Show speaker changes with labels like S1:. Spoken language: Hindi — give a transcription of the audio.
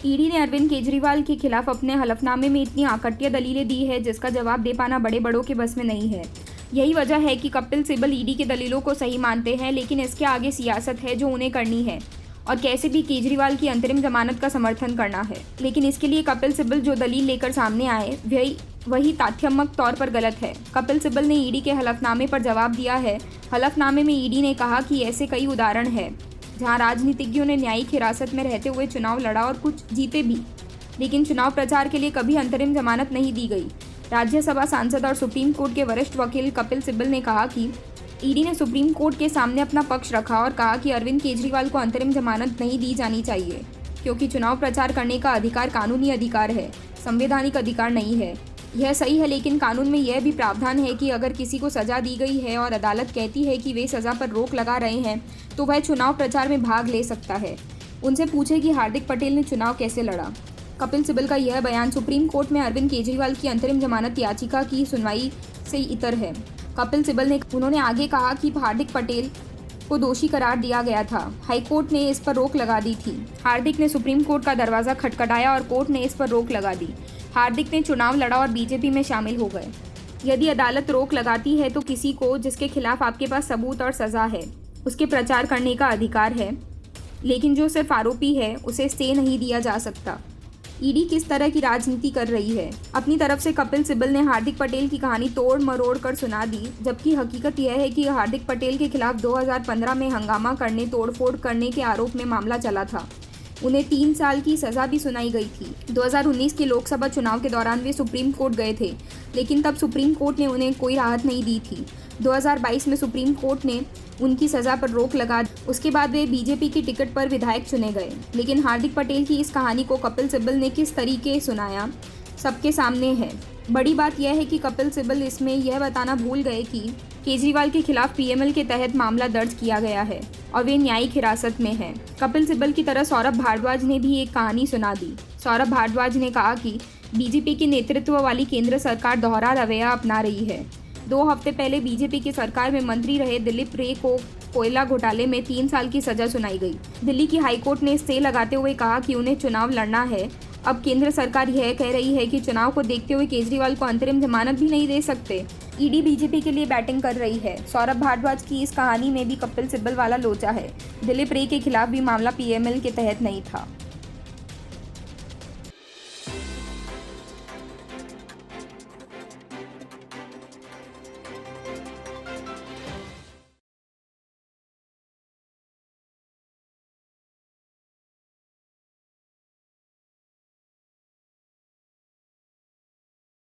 S1: ईडी ने अरविंद केजरीवाल के खिलाफ अपने हलफनामे में इतनी आकटिया दलीलें दी है जिसका जवाब दे पाना बड़े बड़ों के बस में नहीं है। यही वजह है कि कपिल सिब्बल ईडी के दलीलों को सही मानते हैं, लेकिन इसके आगे सियासत है जो उन्हें करनी है और कैसे भी केजरीवाल की अंतरिम जमानत का समर्थन करना है। लेकिन इसके लिए कपिल सिब्बल जो दलील लेकर सामने आए वही तथ्यात्मक तौर पर गलत है। कपिल सिब्बल ने ईडी के हलफनामे पर जवाब दिया है। हलफनामे में ईडी ने कहा कि ऐसे कई उदाहरण हैं जहां राजनीतिज्ञों ने न्यायिक हिरासत में रहते हुए चुनाव लड़ा और कुछ जीते भी, लेकिन चुनाव प्रचार के लिए कभी अंतरिम जमानत नहीं दी गई। राज्यसभा सांसद और सुप्रीम कोर्ट के वरिष्ठ वकील कपिल सिब्बल ने कहा कि ईडी ने सुप्रीम कोर्ट के सामने अपना पक्ष रखा और कहा कि अरविंद केजरीवाल को अंतरिम जमानत नहीं दी जानी चाहिए क्योंकि चुनाव प्रचार करने का अधिकार कानूनी अधिकार है, संवैधानिक अधिकार नहीं है। यह सही है, लेकिन कानून में यह भी प्रावधान है कि अगर किसी को सज़ा दी गई है और अदालत कहती है कि वे सज़ा पर रोक लगा रहे हैं तो वह चुनाव प्रचार में भाग ले सकता है। उनसे पूछे कि हार्दिक पटेल ने चुनाव कैसे लड़ा। कपिल सिब्बल का यह बयान सुप्रीम कोर्ट में अरविंद केजरीवाल की अंतरिम जमानत याचिका की सुनवाई से इतर है। कपिल सिब्बल ने उन्होंने आगे कहा कि हार्दिक पटेल को दोषी करार दिया गया था, हाईकोर्ट ने इस पर रोक लगा दी थी। हार्दिक ने सुप्रीम कोर्ट का दरवाज़ा खटखटाया और कोर्ट ने इस पर रोक लगा दी। हार्दिक ने चुनाव लड़ा और बीजेपी में शामिल हो गए। यदि अदालत रोक लगाती है तो किसी को जिसके खिलाफ आपके पास सबूत और सज़ा है उसके प्रचार करने का अधिकार है, लेकिन जो सिर्फ आरोपी है उसे स्टे नहीं दिया जा सकता। ईडी किस तरह की राजनीति कर रही है। अपनी तरफ से कपिल सिब्बल ने हार्दिक पटेल की कहानी तोड़ मरोड़ कर सुना दी, जबकि हकीकत यह है कि हार्दिक पटेल के खिलाफ 2015 में हंगामा करने, तोड़फोड़ करने के आरोप में मामला चला था। उन्हें 3 साल की सज़ा भी सुनाई गई थी। 2019 के लोकसभा चुनाव के दौरान वे सुप्रीम कोर्ट गए थे, लेकिन तब सुप्रीम कोर्ट ने उन्हें कोई राहत नहीं दी थी। 2022 में सुप्रीम कोर्ट ने उनकी सज़ा पर रोक लगा दी। उसके बाद वे बीजेपी की टिकट पर विधायक चुने गए। लेकिन हार्दिक पटेल की इस कहानी को कपिल सिब्बल ने किस तरीके सुनाया सबके सामने है। बड़ी बात यह है कि कपिल सिब्बल इसमें यह बताना भूल गए कि केजरीवाल के खिलाफ पीएमएल के तहत मामला दर्ज किया गया है और वे न्यायिक हिरासत में हैं। कपिल सिब्बल की तरह सौरभ भारद्वाज ने भी एक कहानी सुना दी। सौरभ भारद्वाज ने कहा कि बीजेपी के नेतृत्व वाली केंद्र सरकार दोहरा रवैया अपना रही है। 2 हफ्ते पहले बीजेपी की सरकार में मंत्री रहे दिलीप रे को कोयला घोटाले में 3 साल की सजा सुनाई गई। दिल्ली की हाईकोर्ट ने स्टे लगाते हुए कहा कि उन्हें चुनाव लड़ना है। अब केंद्र सरकार यह कह रही है कि चुनाव को देखते हुए केजरीवाल को अंतरिम जमानत भी नहीं दे सकते। ईडी बीजेपी के लिए बैटिंग कर रही है। सौरभ भारद्वाज की इस कहानी में भी कपिल सिब्बल वाला लोचा है। दिलीप रे के खिलाफ भी मामला पीएमएल के तहत नहीं था।